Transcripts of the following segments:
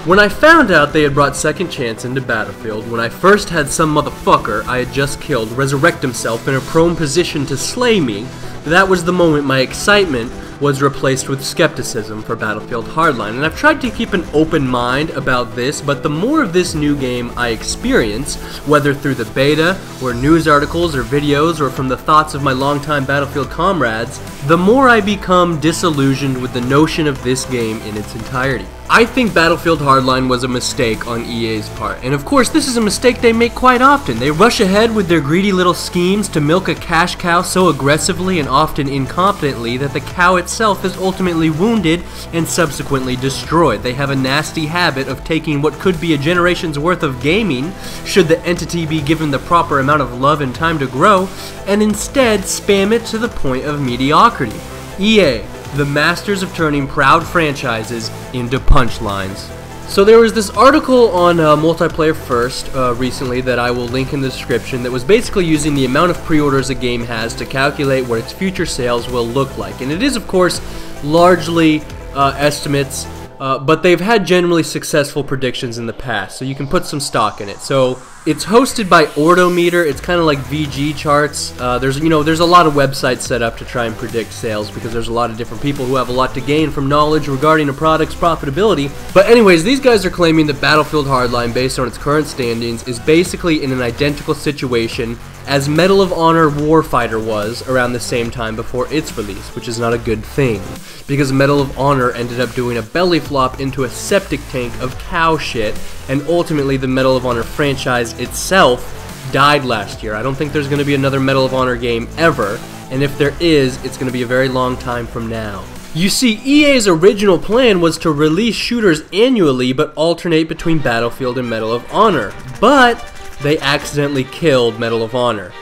When I found out they had brought Second Chance into Battlefield, when I first had some motherfucker I had just killed resurrect himself in a prone position to slay me, that was the moment my excitement was replaced with skepticism for Battlefield Hardline. And I've tried to keep an open mind about this, but the more of this new game I experience, whether through the beta, or news articles, or videos, or from the thoughts of my longtime Battlefield comrades, the more I become disillusioned with the notion of this game in its entirety. I think Battlefield Hardline was a mistake on EA's part, and of course this is a mistake they make quite often. They rush ahead with their greedy little schemes to milk a cash cow so aggressively and often incompetently that the cow itself is ultimately wounded and subsequently destroyed. They have a nasty habit of taking what could be a generation's worth of gaming, should the entity be given the proper amount of love and time to grow, and instead spam it to the point of mediocrity. EA, the masters of turning proud franchises into punchlines. So there was this article on Multiplayer First recently that I will link in the description that was basically using the amount of pre-orders a game has to calculate what its future sales will look like. And it is, of course, largely estimates, but they've had generally successful predictions in the past, so you can put some stock in it. So it's hosted by Ordometer. It's kind of like VG charts. There's a lot of websites set up to try and predict sales because there's a lot of different people who have a lot to gain from knowledge regarding a product's profitability. But anyways, these guys are claiming that Battlefield Hardline, based on its current standings, is basically in an identical situation as Medal of Honor Warfighter was around the same time before its release, which is not a good thing, because Medal of Honor ended up doing a belly flop into a septic tank of cow shit, and ultimately the Medal of Honor franchise itself died last year. I don't think there's going to be another Medal of Honor game ever, and if there is, it's going to be a very long time from now. You see, EA's original plan was to release shooters annually but alternate between Battlefield and Medal of Honor, but they accidentally killed Medal of Honor.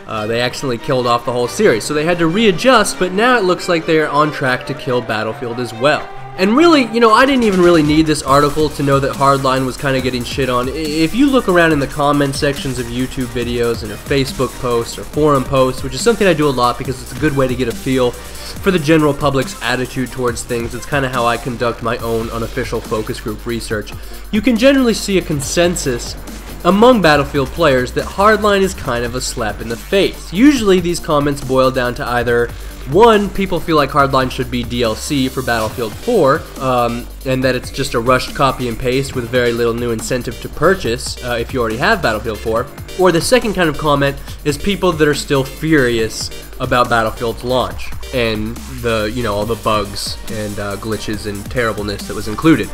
They accidentally killed off the whole series, so they had to readjust, but now it looks like they are on track to kill Battlefield as well. And really, I didn't even really need this article to know that Hardline was kind of getting shit on. If you look around in the comment sections of YouTube videos and or Facebook posts or forum posts, which is something I do a lot because it's a good way to get a feel for the general public's attitude towards things. It's kind of how I conduct my own unofficial focus group research. You can generally see a consensus among Battlefield players that Hardline is kind of a slap in the face. Usually these comments boil down to either, one, people feel like Hardline should be DLC for Battlefield 4, and that it's just a rushed copy and paste with very little new incentive to purchase if you already have Battlefield 4. Or the second kind of comment is people that are still furious about Battlefield's launch and the, all the bugs and glitches and terribleness that was included.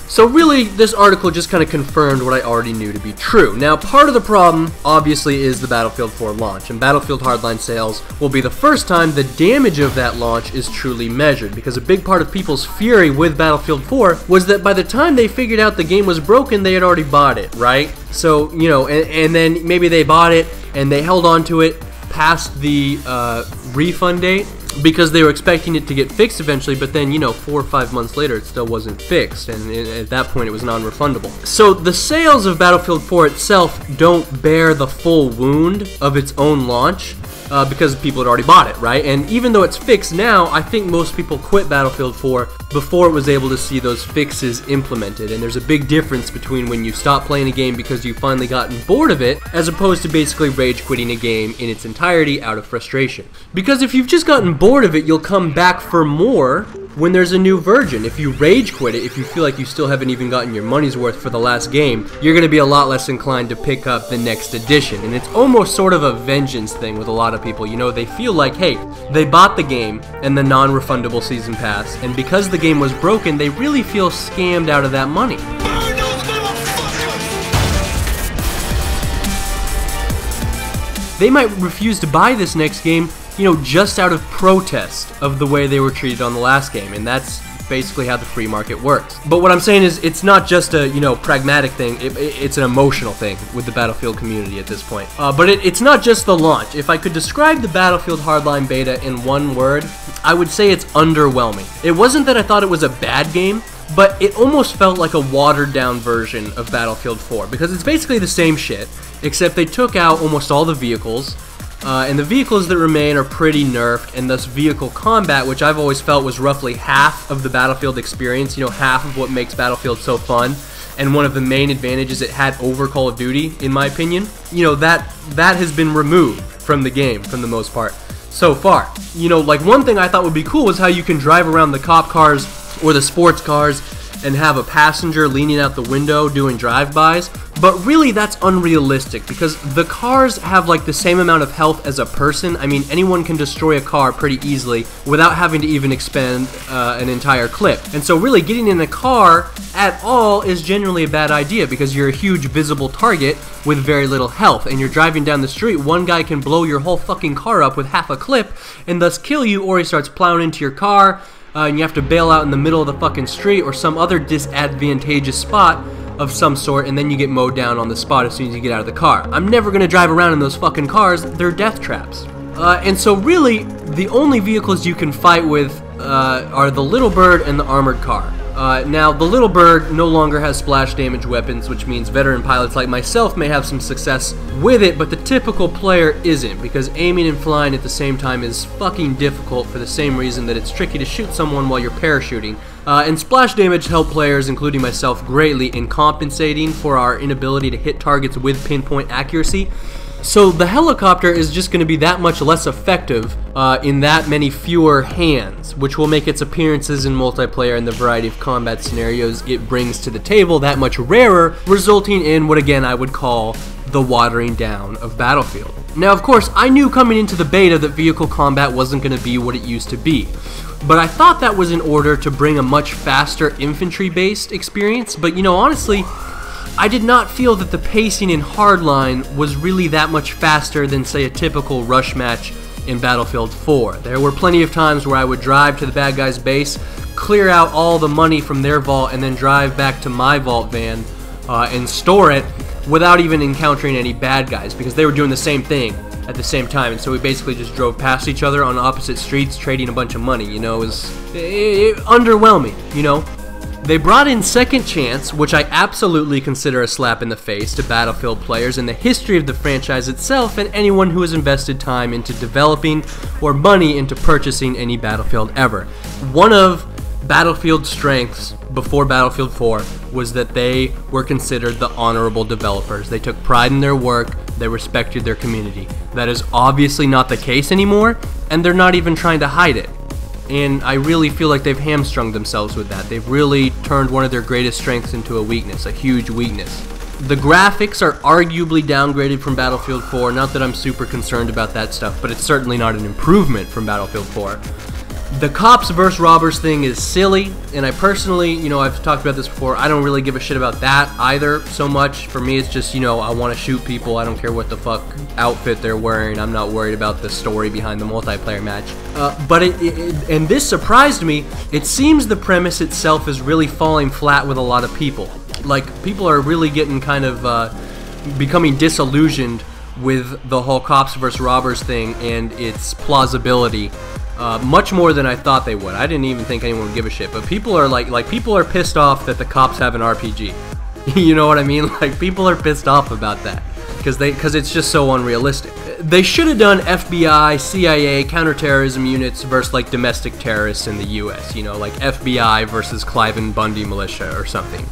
So really, this article just kind of confirmed what I already knew to be true. Now, part of the problem, obviously, is the Battlefield 4 launch, and Battlefield Hardline sales will be the first time the damage of that launch is truly measured, because a big part of people's fury with Battlefield 4 was that by the time they figured out the game was broken, they had already bought it, right? So, and then maybe they bought it, and they held on to it past the refund date, because they were expecting it to get fixed eventually, but then, 4 or 5 months later, it still wasn't fixed, and at that point, it was non-refundable. So the sales of Battlefield 4 itself don't bear the full wound of its own launch, because people had already bought it, right? And even though it's fixed now, I think most people quit Battlefield 4 before it was able to see those fixes implemented, and there's a big difference between when you stop playing a game because you've finally gotten bored of it, as opposed to basically rage quitting a game in its entirety out of frustration. Because if you've just gotten bored of it, you'll come back for more when there's a new version. If you rage quit it, if you feel like you still haven't even gotten your money's worth for the last game, you're going to be a lot less inclined to pick up the next edition. And it's almost sort of a vengeance thing with a lot of people. They feel like, hey, they bought the game and the non-refundable season pass, and because the game was broken, they really feel scammed out of that money. They might refuse to buy this next game, just out of protest of the way they were treated on the last game, and that's basically how the free market works. But what I'm saying is, it's not just a, pragmatic thing, it's an emotional thing with the Battlefield community at this point. But it's not just the launch. If I could describe the Battlefield Hardline Beta in one word, I would say it's underwhelming. It wasn't that I thought it was a bad game, but it almost felt like a watered down version of Battlefield 4, because it's basically the same shit, except they took out almost all the vehicles, And the vehicles that remain are pretty nerfed, and thus vehicle combat, which I've always felt was roughly half of the Battlefield experience, you know, half of what makes Battlefield so fun, and one of the main advantages it had over Call of Duty, in my opinion, you know, that has been removed from the game, for the most part, so far. You know, like, one thing I thought would be cool was how you can drive around the cop cars, or the sports cars, and have a passenger leaning out the window doing drive-bys, but really that's unrealistic because the cars have like the same amount of health as a person. I mean, anyone can destroy a car pretty easily without having to even expend an entire clip. And so really getting in a car at all is generally a bad idea because you're a huge visible target with very little health, and you're driving down the street, one guy can blow your whole fucking car up with half a clip and thus kill you, or he starts plowing into your car, and you have to bail out in the middle of the fucking street or some other disadvantageous spot of some sort, and then you get mowed down on the spot as soon as you get out of the car. I'm never gonna drive around in those fucking cars. They're death traps. And so really, the only vehicles you can fight with are the Little Bird and the armored car. Now, the Little Bird no longer has splash damage weapons, which means veteran pilots like myself may have some success with it, but the typical player isn't, because aiming and flying at the same time is fucking difficult for the same reason that it's tricky to shoot someone while you're parachuting. And splash damage help players, including myself, greatly in compensating for our inability to hit targets with pinpoint accuracy. So the helicopter is just going to be that much less effective in that many fewer hands, which will make its appearances in multiplayer and the variety of combat scenarios it brings to the table that much rarer, resulting in what again I would call the watering down of Battlefield. Now, of course, I knew coming into the beta that vehicle combat wasn't going to be what it used to be, but I thought that was in order to bring a much faster infantry-based experience. But you know, honestly, I did not feel that the pacing in Hardline was really that much faster than, say, a typical rush match in Battlefield 4. There were plenty of times where I would drive to the bad guy's base, clear out all the money from their vault, and then drive back to my vault van and store it without even encountering any bad guys, because they were doing the same thing at the same time. And so we basically just drove past each other on opposite streets trading a bunch of money. You know, it was underwhelming, you know. They brought in Second Chance, which I absolutely consider a slap in the face to Battlefield players and the history of the franchise itself, and anyone who has invested time into developing or money into purchasing any Battlefield ever. One of Battlefield's strengths before Battlefield 4 was that they were considered the honorable developers. They took pride in their work, they respected their community. That is obviously not the case anymore, and they're not even trying to hide it. And I really feel like they've hamstrung themselves with that. They've really turned one of their greatest strengths into a weakness, a huge weakness. The graphics are arguably downgraded from Battlefield 4, not that I'm super concerned about that stuff, but it's certainly not an improvement from Battlefield 4. The cops versus robbers thing is silly, and I personally, you know, I've talked about this before, I don't really give a shit about that either so much. For me, it's just, you know, I want to shoot people, I don't care what the fuck outfit they're wearing, I'm not worried about the story behind the multiplayer match. But and this surprised me, it seems the premise itself is really falling flat with a lot of people. Like, people are really getting kind of, becoming disillusioned with the whole cops versus robbers thing and its plausibility. Much more than I thought they would. I didn't even think anyone would give a shit, but people are people are pissed off that the cops have an RPG. You know what I mean? Like, people are pissed off about that because it's just so unrealistic. They should have done FBI, CIA, counterterrorism units versus like domestic terrorists in the US, you know, like FBI versus Clive and Bundy militia or something.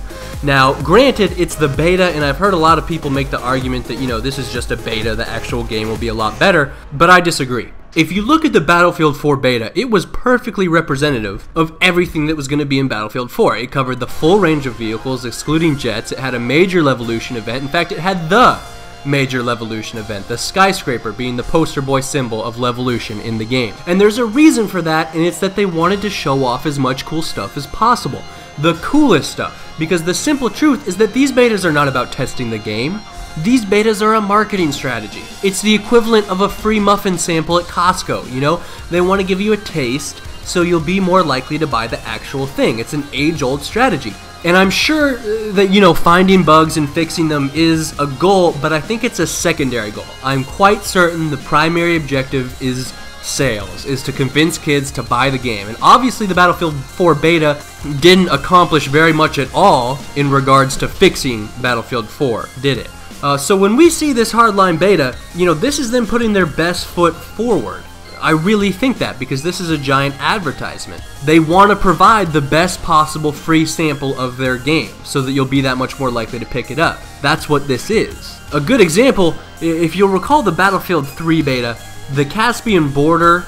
Now, granted, it's the beta, and I've heard a lot of people make the argument that, you know, this is just a beta, the actual game will be a lot better, but I disagree. If you look at the Battlefield 4 beta, it was perfectly representative of everything that was going to be in Battlefield 4. It covered the full range of vehicles, excluding jets. It had a major Levolution event. In fact, it had the major Levolution event, the skyscraper being the poster boy symbol of Levolution in the game. And there's a reason for that, and it's that they wanted to show off as much cool stuff as possible. The coolest stuff. Because the simple truth is that these betas are not about testing the game. These betas are a marketing strategy. It's the equivalent of a free muffin sample at Costco, you know? They want to give you a taste, so you'll be more likely to buy the actual thing. It's an age-old strategy. And I'm sure that, you know, finding bugs and fixing them is a goal, but I think it's a secondary goal. I'm quite certain the primary objective is sales, is to convince kids to buy the game. And obviously the Battlefield 4 beta didn't accomplish very much at all in regards to fixing Battlefield 4, did it? So when we see this Hardline beta, you know, this is them putting their best foot forward. I really think that, because this is a giant advertisement. They want to provide the best possible free sample of their game so that you'll be that much more likely to pick it up. That's what this is. A good example, if you'll recall the Battlefield 3 beta, the Caspian Border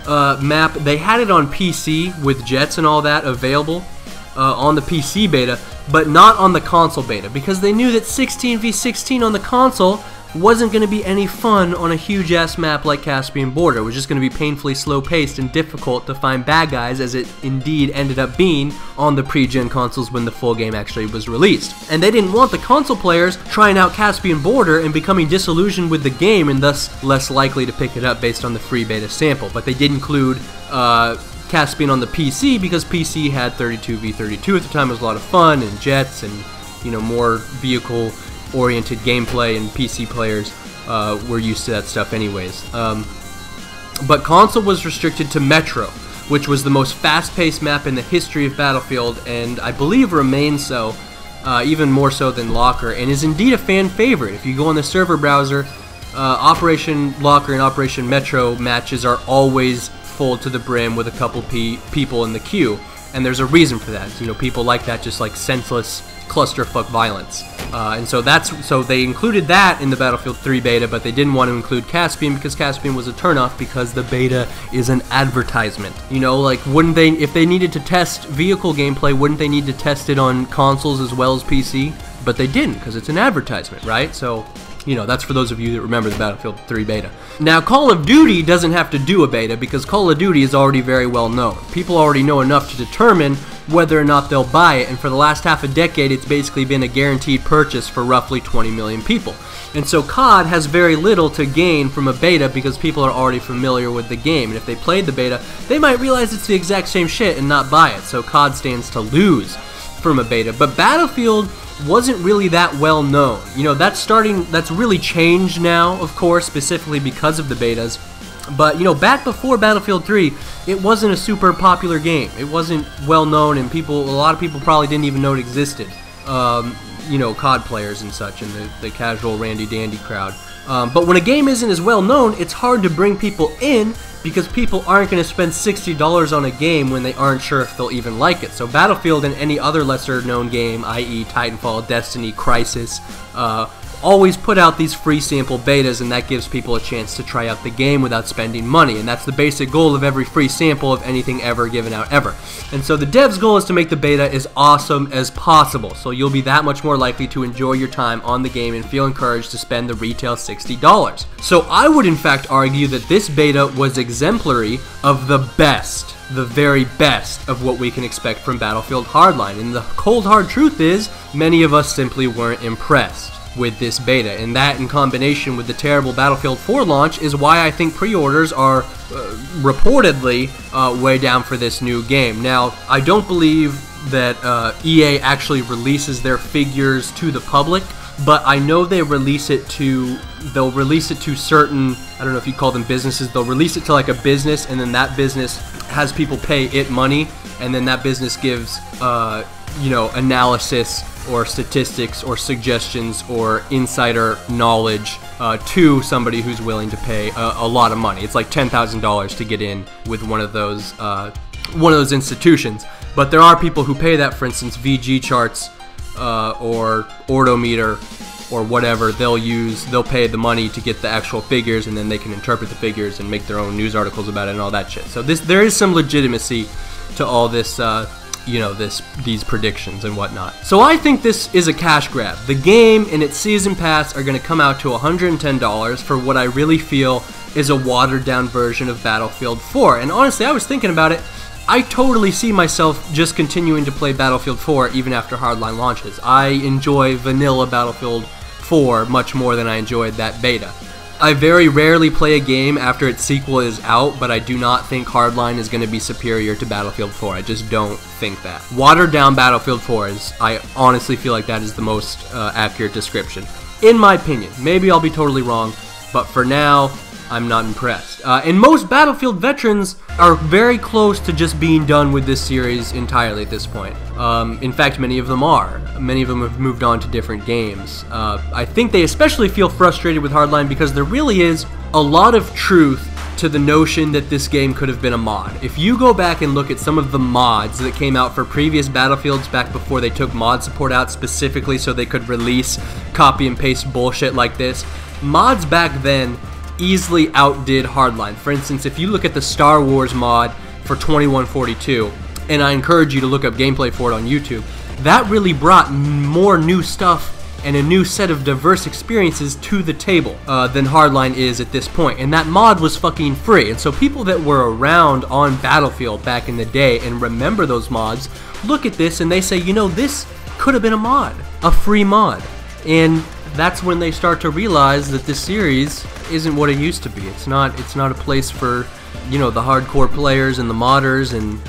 map, they had it on PC with jets and all that available on the PC beta, but not on the console beta, because they knew that 16v16 on the console wasn't going to be any fun on a huge ass map like Caspian Border. It was just going to be painfully slow paced and difficult to find bad guys, as it indeed ended up being on the pre-gen consoles when the full game actually was released. And they didn't want the console players trying out Caspian Border and becoming disillusioned with the game and thus less likely to pick it up based on the free beta sample. But they did include Caspian on the PC, because PC had 32v32 at the time. It was a lot of fun and jets and, you know, more vehicle oriented gameplay, and PC players were used to that stuff anyways. But console was restricted to Metro, which was the most fast-paced map in the history of Battlefield, and I believe remains so, even more so than Locker, and is indeed a fan favorite. If you go on the server browser, Operation Locker and Operation Metro matches are always full to the brim with a couple people in the queue, and there's a reason for that. You know, people like that, just like senseless clusterfuck violence. And so they included that in the Battlefield 3 beta, but they didn't want to include Caspian because Caspian was a turnoff, because the beta is an advertisement. You know, like, wouldn't they, if they needed to test vehicle gameplay, wouldn't they need to test it on consoles as well as PC? But they didn't, because it's an advertisement, right? So, you know, that's for those of you that remember the Battlefield 3 beta. Now, Call of Duty doesn't have to do a beta, because Call of Duty is already very well known. People already know enough to determine whether or not they'll buy it, and for the last half a decade, it's basically been a guaranteed purchase for roughly 20 million people. And so COD has very little to gain from a beta, because people are already familiar with the game, and if they played the beta, they might realize it's the exact same shit and not buy it. So COD stands to lose from a beta. But Battlefield wasn't really that well known. You know, that's really changed now, of course, specifically because of the betas. But, you know, back before Battlefield 3, it wasn't a super popular game. It wasn't well known, and a lot of people probably didn't even know it existed. You know, COD players and such, and the casual randy dandy crowd. But when a game isn't as well known, it's hard to bring people in, because people aren't going to spend $60 on a game when they aren't sure if they'll even like it. So Battlefield and any other lesser known game, i.e. Titanfall, Destiny, Crysis, always put out these free sample betas, and that gives people a chance to try out the game without spending money, and that's the basic goal of every free sample of anything ever given out ever. And so the devs' goal is to make the beta as awesome as possible, so you'll be that much more likely to enjoy your time on the game and feel encouraged to spend the retail $60. So I would in fact argue that this beta was exemplary of the best, the very best of what we can expect from Battlefield Hardline, and the cold hard truth is, many of us simply weren't impressed with this beta, and that in combination with the terrible Battlefield 4 launch is why I think pre-orders are reportedly way down for this new game. Now, I don't believe that EA actually releases their figures to the public, but I know they'll release it to certain, I don't know if you call them businesses, they'll release it to like a business, and then that business has people pay it money, and then that business gives you know, analysis or statistics or suggestions or insider knowledge to somebody who's willing to pay a lot of money. It's like $10,000 to get in with one of those institutions. But there are people who pay that. For instance, VG Charts or Ordometer or whatever, they'll pay the money to get the actual figures, and then they can interpret the figures and make their own news articles about it and all that shit. So there is some legitimacy to all this, you know, these predictions and whatnot. So I think this is a cash grab. The game and its season pass are going to come out to $110 for what I really feel is a watered down version of Battlefield 4. And honestly, I was thinking about it. I totally see myself just continuing to play Battlefield 4 even after Hardline launches. I enjoy vanilla Battlefield 4 much more than I enjoyed that beta. I very rarely play a game after its sequel is out, but I do not think Hardline is going to be superior to Battlefield 4. I just don't think that. Watered down Battlefield 4 is, I honestly feel like that is the most accurate description. In my opinion. Maybe I'll be totally wrong, but for now, I'm not impressed. And most Battlefield veterans are very close to just being done with this series entirely at this point. In fact, many of them are. Many of them have moved on to different games. I think they especially feel frustrated with Hardline because there really is a lot of truth to the notion that this game could have been a mod. If you go back and look at some of the mods that came out for previous Battlefields back before they took mod support out specifically so they could release copy and paste bullshit like this, mods back then easily outdid Hardline. For instance, if you look at the Star Wars mod for 2142, and I encourage you to look up gameplay for it on YouTube, that really brought more new stuff and a new set of diverse experiences to the table than Hardline is at this point. And that mod was fucking free. And so people that were around on Battlefield back in the day and remember those mods, look at this and they say, you know, this could have been a mod, a free mod. And that's when they start to realize that this series isn't what it used to be. It's not a place for, you know, the hardcore players and the modders and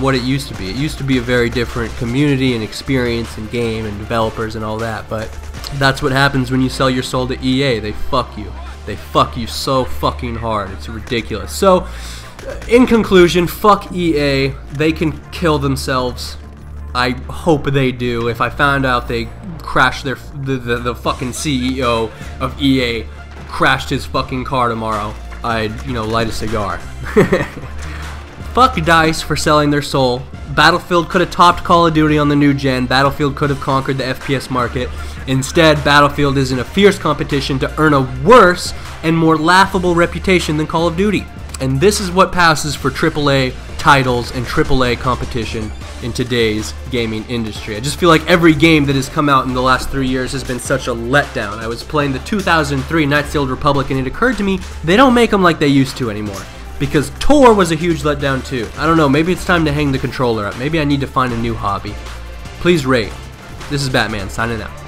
what it used to be. It used to be a very different community and experience and game and developers and all that, but that's what happens when you sell your soul to EA. They fuck you. They fuck you so fucking hard. It's ridiculous. So, in conclusion, fuck EA. They can kill themselves. I hope they do. If I found out they crashed the fucking CEO of EA crashed his fucking car tomorrow, I'd, you know, light a cigar. Fuck DICE for selling their soul. Battlefield could have topped Call of Duty on the new gen. Battlefield could have conquered the FPS market. Instead, Battlefield is in a fierce competition to earn a worse and more laughable reputation than Call of Duty. And this is what passes for AAA titles and AAA competition in today's gaming industry. I just feel like every game that has come out in the last 3 years has been such a letdown. I was playing the 2003 Knights of the Old Republic and it occurred to me they don't make them like they used to anymore. Because Tor was a huge letdown too. I don't know, maybe it's time to hang the controller up. Maybe I need to find a new hobby. Please rate. This is Batman, signing out.